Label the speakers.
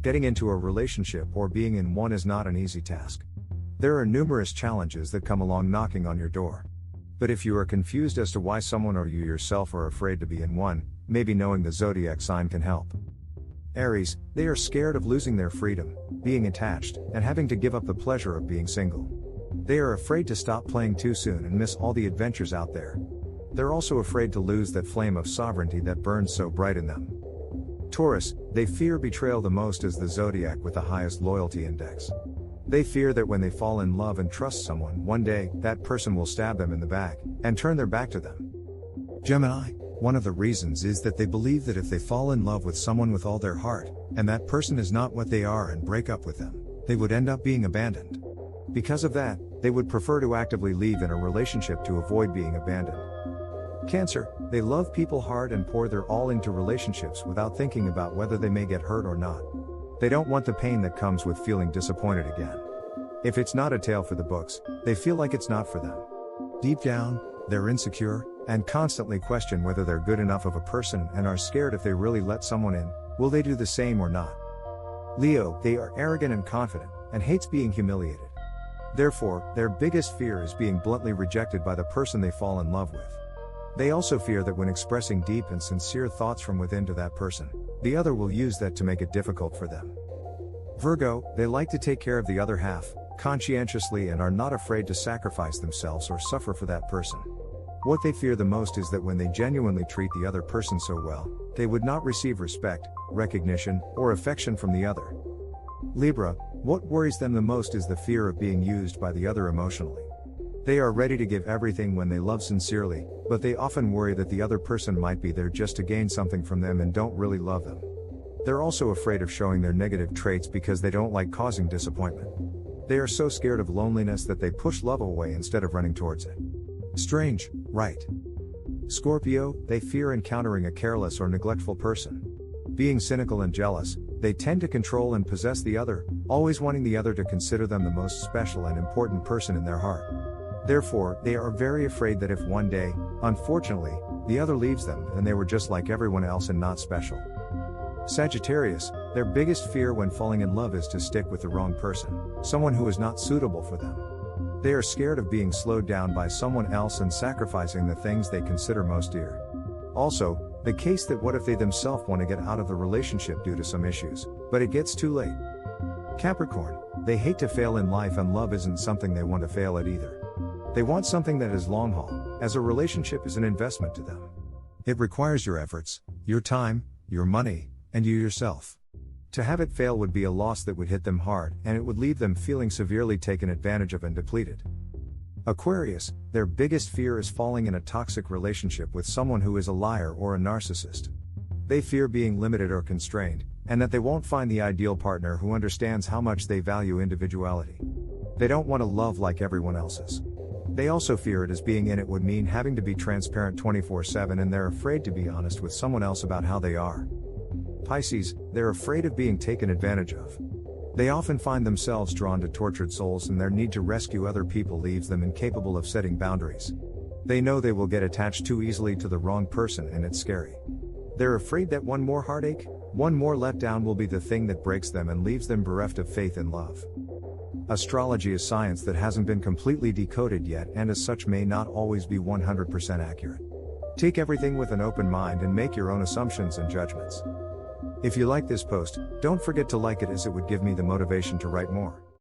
Speaker 1: Getting into a relationship or being in one is not an easy task. There are numerous challenges that come along knocking on your door. But if you are confused as to why someone or you yourself are afraid to be in one, maybe knowing the zodiac sign can help. Aries, they are scared of losing their freedom, being attached, and having to give up the pleasure of being single. They are afraid to stop playing too soon and miss all the adventures out there. They're also afraid to lose that flame of sovereignty that burns so bright in them. Taurus, they fear betrayal the most as the zodiac with the highest loyalty index. They fear that when they fall in love and trust someone, one day, that person will stab them in the back, and turn their back to them. Gemini, one of the reasons is that they believe that if they fall in love with someone with all their heart, and that person is not what they are and break up with them, they would end up being abandoned. Because of that, they would prefer to actively leave in a relationship to avoid being abandoned. Cancer, they love people hard and pour their all into relationships without thinking about whether they may get hurt or not. They don't want the pain that comes with feeling disappointed again. If it's not a tale for the books, they feel like it's not for them. Deep down, they're insecure, and constantly question whether they're good enough of a person and are scared if they really let someone in, will they do the same or not? Leo, they are arrogant and confident, and hates being humiliated. Therefore, their biggest fear is being bluntly rejected by the person they fall in love with. They also fear that when expressing deep and sincere thoughts from within to that person, the other will use that to make it difficult for them. Virgo, they like to take care of the other half, conscientiously, and are not afraid to sacrifice themselves or suffer for that person. What they fear the most is that when they genuinely treat the other person so well, they would not receive respect, recognition, or affection from the other. Libra, what worries them the most is the fear of being used by the other emotionally. They are ready to give everything when they love sincerely, but they often worry that the other person might be there just to gain something from them and don't really love them. They're also afraid of showing their negative traits because they don't like causing disappointment. They are so scared of loneliness that they push love away instead of running towards it. Strange, right? Scorpio, they fear encountering a careless or neglectful person. Being cynical and jealous, they tend to control and possess the other, always wanting the other to consider them the most special and important person in their heart. Therefore, they are very afraid that if one day, unfortunately, the other leaves them, then they were just like everyone else and not special. Sagittarius, their biggest fear when falling in love is to stick with the wrong person, someone who is not suitable for them. They are scared of being slowed down by someone else and sacrificing the things they consider most dear. Also, the case that what if they themselves want to get out of the relationship due to some issues, but it gets too late. Capricorn, they hate to fail in life, and love isn't something they want to fail at either. They want something that is long haul, as a relationship is an investment to them. It requires your efforts, your time, your money, and you yourself. To have it fail would be a loss that would hit them hard, and it would leave them feeling severely taken advantage of and depleted. Aquarius, their biggest fear is falling in a toxic relationship with someone who is a liar or a narcissist. They fear being limited or constrained, and that they won't find the ideal partner who understands how much they value individuality. They don't want a love like everyone else's. They also fear it as being in it would mean having to be transparent 24/7, and they're afraid to be honest with someone else about how they are. Pisces, they're afraid of being taken advantage of. They often find themselves drawn to tortured souls, and their need to rescue other people leaves them incapable of setting boundaries. They know they will get attached too easily to the wrong person, and it's scary. They're afraid that one more heartache, one more letdown will be the thing that breaks them and leaves them bereft of faith and love. Astrology is science that hasn't been completely decoded yet, and as such may not always be 100% accurate. Take everything with an open mind and make your own assumptions and judgments. If you like this post, don't forget to like it, as it would give me the motivation to write more.